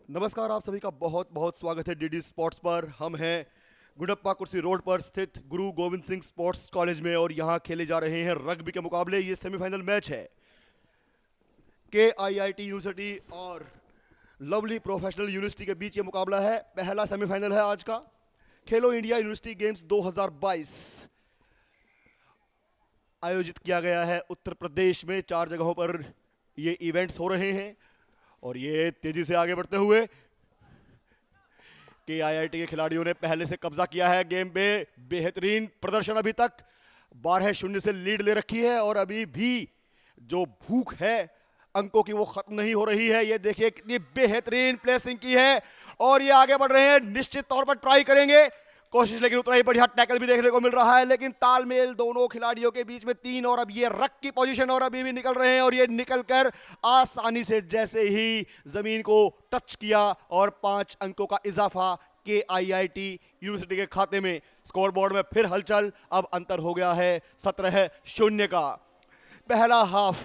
नमस्कार, आप सभी का बहुत बहुत स्वागत है डीडी स्पोर्ट्स पर। हम हैं गुडप्पा कुर्सी रोड पर स्थित गुरु गोविंद सिंह स्पोर्ट्स कॉलेज में और यहाँ खेले जा रहे हैं रग्बी के मुकाबले। ये सेमीफाइनल मैच है के आईआईटी यूनिवर्सिटी और लवली प्रोफेशनल यूनिवर्सिटी के बीच ये मुकाबला है। पहला सेमीफाइनल है आज का। खेलो इंडिया यूनिवर्सिटी गेम्स 2022 आयोजित किया गया है उत्तर प्रदेश में। 4 जगहों पर ये इवेंट्स हो रहे हैं और ये तेजी से आगे बढ़ते हुए के आईआईटी के खिलाड़ियों ने पहले से कब्जा किया है गेम पे। बेहतरीन प्रदर्शन, अभी तक 12-0 से लीड ले रखी है और अभी भी जो भूख है अंकों की वो खत्म नहीं हो रही है। ये देखिए कितनी बेहतरीन प्लेसिंग की है और ये आगे बढ़ रहे हैं। निश्चित तौर पर ट्राई करेंगे कोशिश, लेकिन उतना ही बढ़िया टैकल भी देखने को मिल रहा है। लेकिन तालमेल दोनों खिलाड़ियों के बीच में 3 और अब ये रक की पोजीशन और अभी भी निकल रहे हैं और ये निकलकर आसानी से जैसे ही जमीन को टच किया और 5 अंकों का इजाफा के आईआईटी यूनिवर्सिटी के खाते में। स्कोर बोर्ड में फिर हलचल, अब अंतर हो गया है 17-0 का। पहला हाफ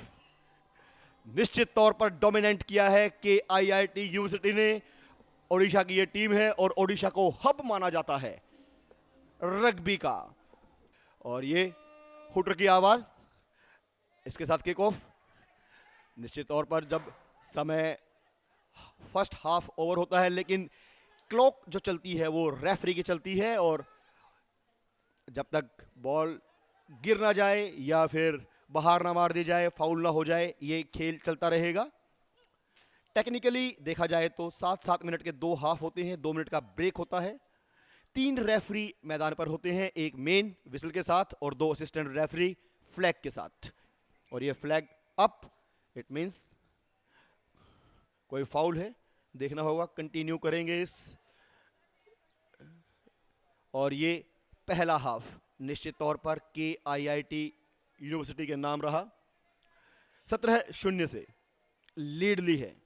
निश्चित तौर पर डोमिनेंट किया है के आईआईटी यूनिवर्सिटी ने। ओडिशा की ये टीम है और ओडिशा को हब माना जाता है रग्बी का। और ये हुटर की आवाज, इसके साथ किक ऑफ। निश्चित तौर पर जब समय फर्स्ट हाफ ओवर होता है, लेकिन क्लॉक जो चलती है वो रेफरी की चलती है और जब तक बॉल गिर ना जाए या फिर बाहर ना मार दी जाए, फाउल ना हो जाए, ये खेल चलता रहेगा। टेक्निकली देखा जाए तो 7-7 मिनट के 2 हाफ होते हैं, 2 मिनट का ब्रेक होता है। 3 रेफरी मैदान पर होते हैं, एक मेन विसल के साथ और 2 असिस्टेंट रेफरी फ्लैग के साथ। और ये फ्लैग अप, इट मींस कोई फाउल है, देखना होगा। कंटिन्यू करेंगे इस। और ये पहला हाफ निश्चित तौर पर के आईआईटी यूनिवर्सिटी के नाम रहा। 17-0 से लीड ली है।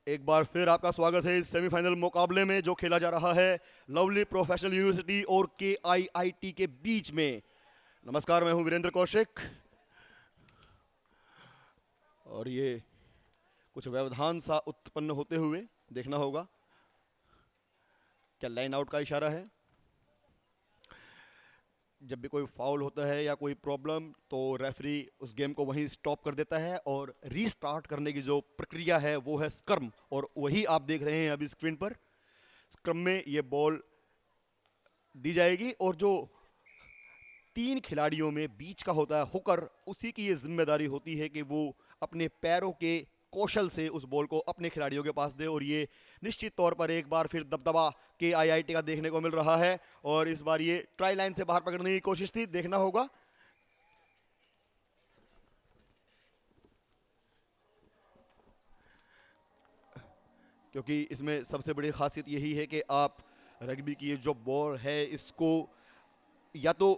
एक बार फिर आपका स्वागत है इस सेमीफाइनल मुकाबले में जो खेला जा रहा है लवली प्रोफेशनल यूनिवर्सिटी और के आईआईटी के बीच में। नमस्कार, मैं हूं वीरेंद्र कौशिक और ये कुछ व्यवधान सा उत्पन्न होते हुए देखना होगा। क्या लाइन आउट का इशारा है? जब भी कोई फाउल होता है या कोई प्रॉब्लम तो रेफरी उस गेम को वहीं स्टॉप कर देता है और रीस्टार्ट करने की जो प्रक्रिया है वो है स्क्रम, और वही आप देख रहे हैं अभी स्क्रीन पर। स्क्रम में ये बॉल दी जाएगी और जो 3 खिलाड़ियों में बीच का होता है हुकर, उसी की ये जिम्मेदारी होती है कि वो अपने पैरों के कौशल से उस बॉल को अपने खिलाड़ियों के पास दे। और ये निश्चित तौर पर एक बार फिर दबदबा के आईआईटी का देखने को मिल रहा है और इस बार ये ट्राई लाइन से बाहर पकड़ने की कोशिश थी, देखना होगा। क्योंकि इसमें सबसे बड़ी खासियत यही है कि आप रग्बी की ये जो बॉल है इसको या तो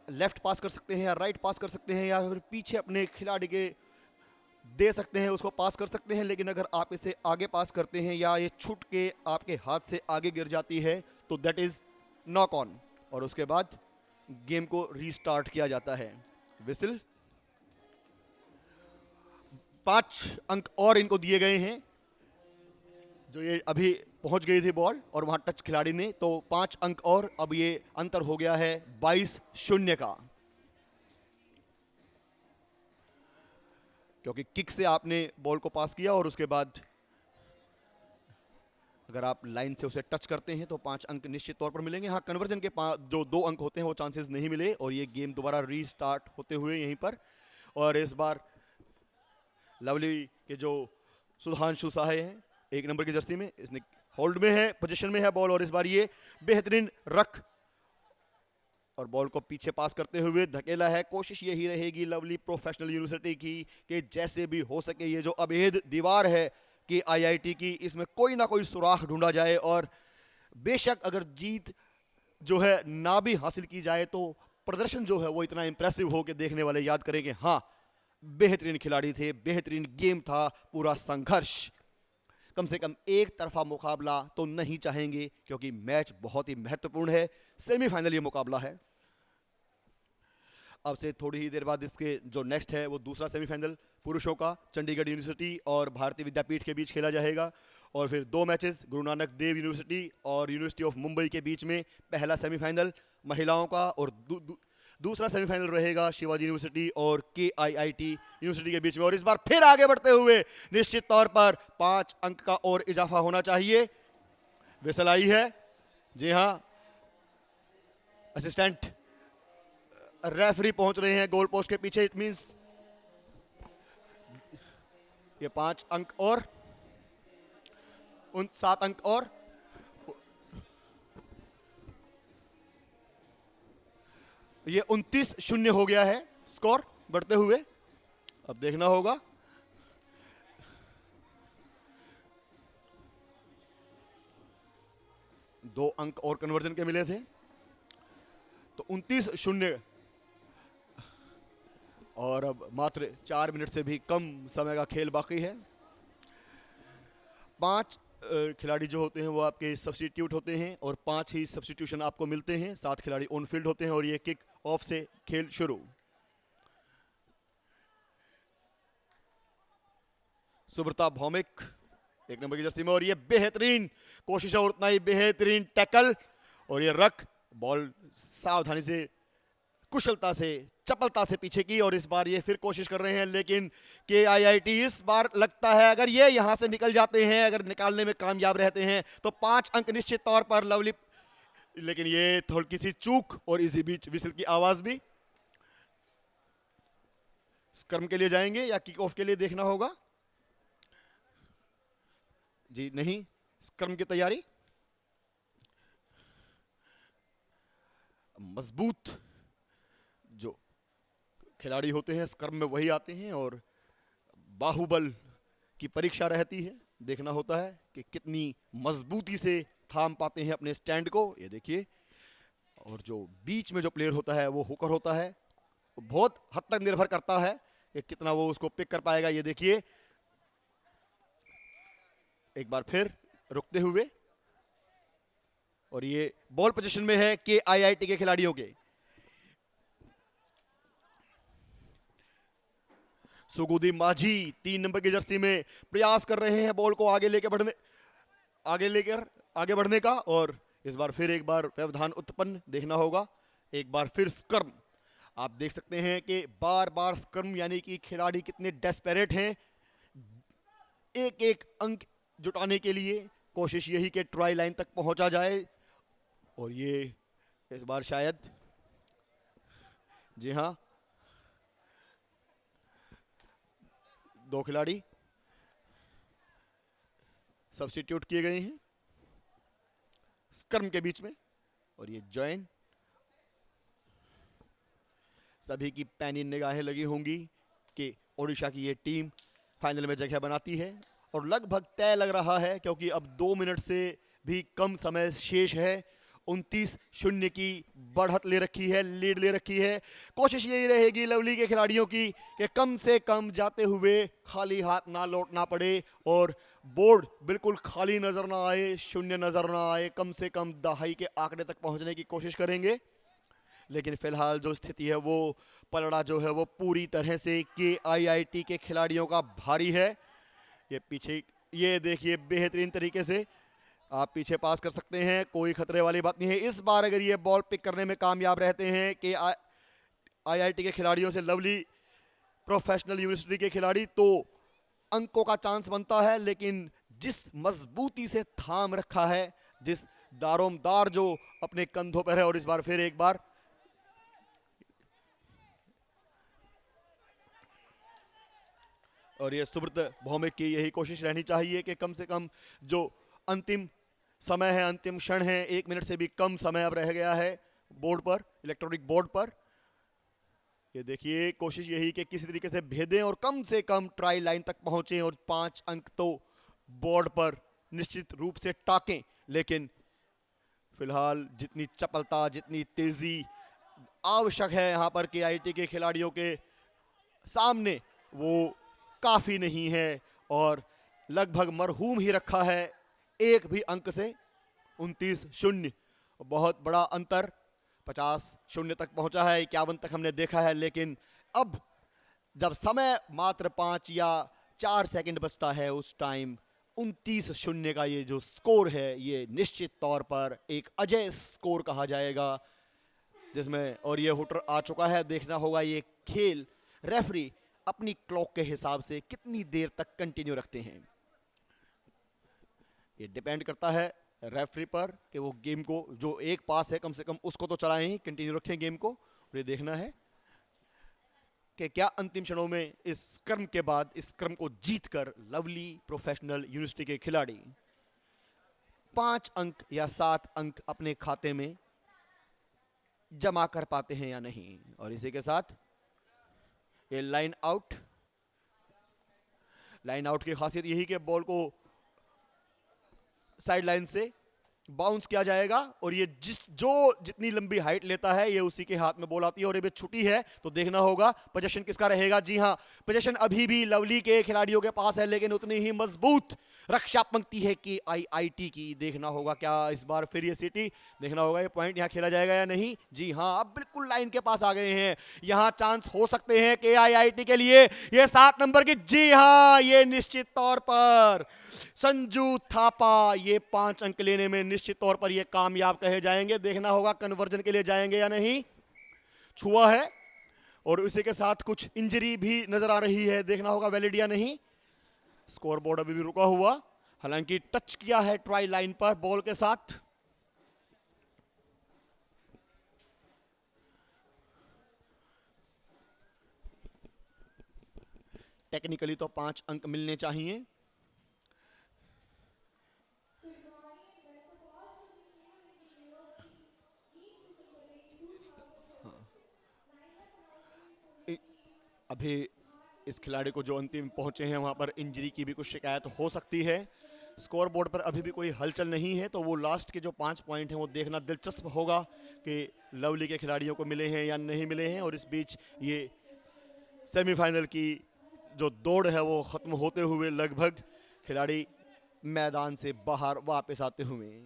लेफ्ट पास कर सकते हैं या राइट पास कर सकते हैं या फिर पीछे अपने खिलाड़ी के दे सकते हैं, उसको पास कर सकते हैं। लेकिन अगर आप इसे आगे पास करते हैं या ये छूट के आपके हाथ से आगे गिर जाती है तो दैट इज नॉक ऑन और उसके बाद गेम को रीस्टार्ट किया जाता है। विसिल, 5 अंक और इनको दिए गए हैं। जो ये अभी पहुंच गई थी बॉल और वहां टच खिलाड़ी ने, तो 5 अंक और। अब ये अंतर हो गया है 22-0 का, क्योंकि किक से आपने बॉल को पास किया और उसके बाद अगर आप लाइन से उसे टच करते हैं तो 5 अंक निश्चित तौर पर मिलेंगे। हाँ, कन्वर्जन के जो 2 अंक होते हैं वो चांसेस नहीं मिले और ये गेम दोबारा रीस्टार्ट होते हुए यहीं पर। और इस बार लवली के जो सुधांशु साहे हैं 1 नंबर की जर्सी में, इसने होल्ड में है, पोजीशन में है बॉल और इस बार ये बेहतरीन रख और बॉल को पीछे पास करते हुए धकेला है। कोशिश यही रहेगी लवली प्रोफेशनल यूनिवर्सिटी की कि जैसे भी हो सके ये जो अभेद दीवार है कि आईआईटी की, इसमें कोई ना कोई सुराख ढूंढा जाए। और बेशक अगर जीत जो है ना भी हासिल की जाए तो प्रदर्शन जो है वो इतना इंप्रेसिव हो कि देखने वाले याद करेंगे हाँ बेहतरीन खिलाड़ी थे, बेहतरीन गेम था, पूरा संघर्ष। कम से कम एक तरफा मुकाबला तो नहीं चाहेंगे, क्योंकि मैच बहुत ही महत्वपूर्ण है। सेमीफाइनल ये मुकाबला है। अब से थोड़ी ही देर बाद इसके जो नेक्स्ट है वो दूसरा सेमीफाइनल पुरुषों का चंडीगढ़ यूनिवर्सिटी और भारतीय विद्यापीठ के बीच खेला जाएगा। और फिर 2 मैचेस गुरु नानक देव यूनिवर्सिटी और यूनिवर्सिटी ऑफ मुंबई के बीच में पहला सेमीफाइनल महिलाओं का, और दूसरा सेमीफाइनल रहेगा शिवाजी यूनिवर्सिटी और KIIT यूनिवर्सिटी के बीच में। और इस बार फिर आगे बढ़ते हुए निश्चित तौर पर 5 अंक का और इजाफा होना चाहिए। विसल आई है, जी हां, असिस्टेंट रेफरी पहुंच रहे हैं गोल पोस्ट के पीछे। इट मींस ये 5 अंक और 7 अंक और ये 29-0 हो गया है स्कोर बढ़ते हुए। अब देखना होगा। दो अंक और कन्वर्जन के मिले थे, तो 29-0। और अब मात्र 4 मिनट से भी कम समय का खेल बाकी है। 5 खिलाड़ी जो होते हैं वो आपके सब्स्टिट्यूट होते हैं, और 5 ही सब्स्टिट्यूशन आपको मिलते हैं। 7 खिलाड़ी ऑन फील्ड होते हैं, और ये किक ऑफ से खेल शुरू। सुब्रता भौमिक 1 नंबर की जर्सी में, और ये बेहतरीन कोशिश है और उतना ही बेहतरीन टैकल, और ये रख बॉल सावधानी से, कुशलता से, चपलता से पीछे की। और इस बार ये फिर कोशिश कर रहे हैं, लेकिन KIIT इस बार लगता है अगर ये यहां से निकल जाते हैं, अगर निकालने में कामयाब रहते हैं तो 5 अंक निश्चित तौर पर लवली। लेकिन ये थोड़ी सी चूक, और इसी बीच विसल की आवाज भी। स्क्रम के लिए जाएंगे या किक ऑफ के लिए देखना होगा। जी नहीं, स्क्रम की तैयारी। मजबूत जो खिलाड़ी होते हैं स्क्रम में वही आते हैं, और बाहुबल की परीक्षा रहती है। देखना होता है कि कितनी मजबूती से थाम पाते हैं अपने स्टैंड को। ये देखिए, और जो बीच में जो प्लेयर होता है वो हुकर होता है, बहुत हद तक निर्भर करता है कि कितना वो उसको पिक कर पाएगा। ये देखिए, एक बार फिर रुकते हुए, और ये बॉल पोजीशन में है KIIT के खिलाड़ियों के। सुगुदी माझी 3 नंबर की जर्सी में प्रयास कर रहे हैं बॉल को आगे बढ़ने का, और इस बार फिर एक बार व्यवधान उत्पन्न देखना होगा। एक बार फिर स्क्रम। आप देख सकते हैं कि बार बार स्क्रम, यानी कि खिलाड़ी कितने डेस्परेट हैं एक एक अंक जुटाने के लिए। कोशिश यही कि ट्राई लाइन तक पहुंचा जाए, और ये इस बार शायद, जी हां, 2 खिलाड़ी सब्स्टिट्यूट किए गए हैं स्क्रम के बीच में, और ये जॉइन। सभी की पैनी निगाहें लगी होंगी कि ओडिशा की ये टीम फाइनल में जगह बनाती है, और लगभग तय लग रहा है, क्योंकि अब 2 मिनट से भी कम समय शेष है। 29-0 की बढ़त ले रखी है, लीड ले रखी है। कोशिश यही रहेगी लवली के खिलाड़ियों की कि कम से कम जाते हुए खाली हाथ ना लौटना पड़े, और बोर्ड बिल्कुल खाली नजर ना आए, शून्य नजर ना आए। कम से कम दहाई के आंकड़े तक पहुंचने की कोशिश करेंगे। लेकिन फिलहाल जो स्थिति है, वो पलड़ा जो है वो पूरी तरह से KIIT के खिलाड़ियों का भारी है। ये पीछे, ये देखिए, बेहतरीन तरीके से आप पीछे पास कर सकते हैं, कोई खतरे वाली बात नहीं है। इस बार अगर ये बॉल पिक करने में कामयाब रहते हैं KIIT के खिलाड़ियों से लवली प्रोफेशनल यूनिवर्सिटी के खिलाड़ी, तो अंकों का चांस बनता है। लेकिन जिस मजबूती से थाम रखा है, जिस दारोमदार जो अपने कंधों पर है, और इस बार फिर एक बार और ये सुब्रत भौमिक की यही कोशिश रहनी चाहिए कि कम से कम जो अंतिम समय है, अंतिम क्षण है, 1 मिनट से भी कम समय अब रह गया है बोर्ड पर, इलेक्ट्रॉनिक बोर्ड पर। ये देखिए, कोशिश यही कि किसी तरीके से भेदें और कम से कम ट्राई लाइन तक पहुंचें, और 5 अंक तो बोर्ड पर निश्चित रूप से टाकें। लेकिन फिलहाल जितनी चपलता, जितनी तेजी आवश्यक है यहां पर KIIT के खिलाड़ियों के सामने, वो काफी नहीं है। और लगभग मरहूम ही रखा है, एक भी अंक से। 29-0 बहुत बड़ा अंतर। 50-0 तक पहुंचा है, 51 तक हमने देखा है, लेकिन अब जब समय मात्र 5 या 4 सेकंड बचता है उस टाइम 29-0 का ये जो स्कोर है ये निश्चित तौर पर एक अजय स्कोर कहा जाएगा, जिसमें और ये हुटर आ चुका है। देखना होगा ये खेल रेफरी अपनी क्लॉक के हिसाब से कितनी देर तक कंटिन्यू रखते हैं। ये डिपेंड करता है रेफरी पर कि वो गेम को, जो एक पास है कम से कम उसको तो चलाएं ही, कंटिन्यू रखें गेम को। और ये देखना है कि क्या अंतिम क्षणों में इस क्रम के बाद, इस क्रम को जीतकर लवली प्रोफेशनल यूनिवर्सिटी के खिलाड़ी 5 अंक या 7 अंक अपने खाते में जमा कर पाते हैं या नहीं। और इसी के साथ ये लाइन आउट की खासियत यही कि बॉल को साइड लाइन से बाउंस किया जाएगा और ये जितनी लंबी हाइट लेता है ये उसी के हाथ में बॉल आती है। और ये भी छुट्टी है तो देखना होगा पोजीशन किसका रहेगा। जी हां, पोजीशन अभी भी लवली के खिलाड़ियों के पास है, लेकिन उतनी ही मजबूत रक्षा पंक्ति है कि आईआईटी की। देखना होगा क्या इस बार फिर ये सिटी, देखना होगा ये पॉइंट यहां खेला जाएगा या नहीं। जी हां, अब बिल्कुल लाइन के पास आ गए हैं, यहां चांस हो सकते हैं कि आईआईटी के लिए ये 7 नंबर की। जी हां, ये निश्चित तौर पर संजू थापा ये 5 अंक लेने में निश्चित तौर पर ये कामयाब कहे जाएंगे। देखना होगा कन्वर्जन के लिए जाएंगे या नहीं। छुआ है और उसी के साथ कुछ इंजरी भी नजर आ रही है, देखना होगा वैलिड या नहीं। स्कोर बोर्ड अभी भी रुका हुआ, हालांकि टच किया है ट्राई लाइन पर बॉल के साथ। टेक्निकली तो 5 अंक मिलने चाहिए। अभी इस खिलाड़ी को जो अंतिम पहुंचे हैं वहां पर इंजरी की भी कुछ शिकायत हो सकती है। स्कोर बोर्ड पर अभी भी कोई हलचल नहीं है, तो वो लास्ट के जो 5 पॉइंट हैं वो देखना दिलचस्प होगा कि लवली के खिलाड़ियों को मिले हैं या नहीं मिले हैं। और इस बीच ये सेमीफाइनल की जो दौड़ है वो खत्म होते हुए लगभग खिलाड़ी मैदान से बाहर वापस आते हुए।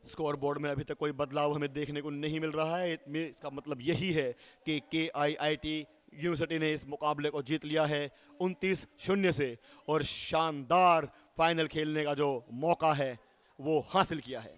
स्कोर बोर्ड में अभी तक कोई बदलाव हमें देखने को नहीं मिल रहा है। इसका मतलब यही है कि KIIT यूनिवर्सिटी ने इस मुकाबले को जीत लिया है 29-0 से और शानदार फाइनल खेलने का जो मौका है वो हासिल किया है।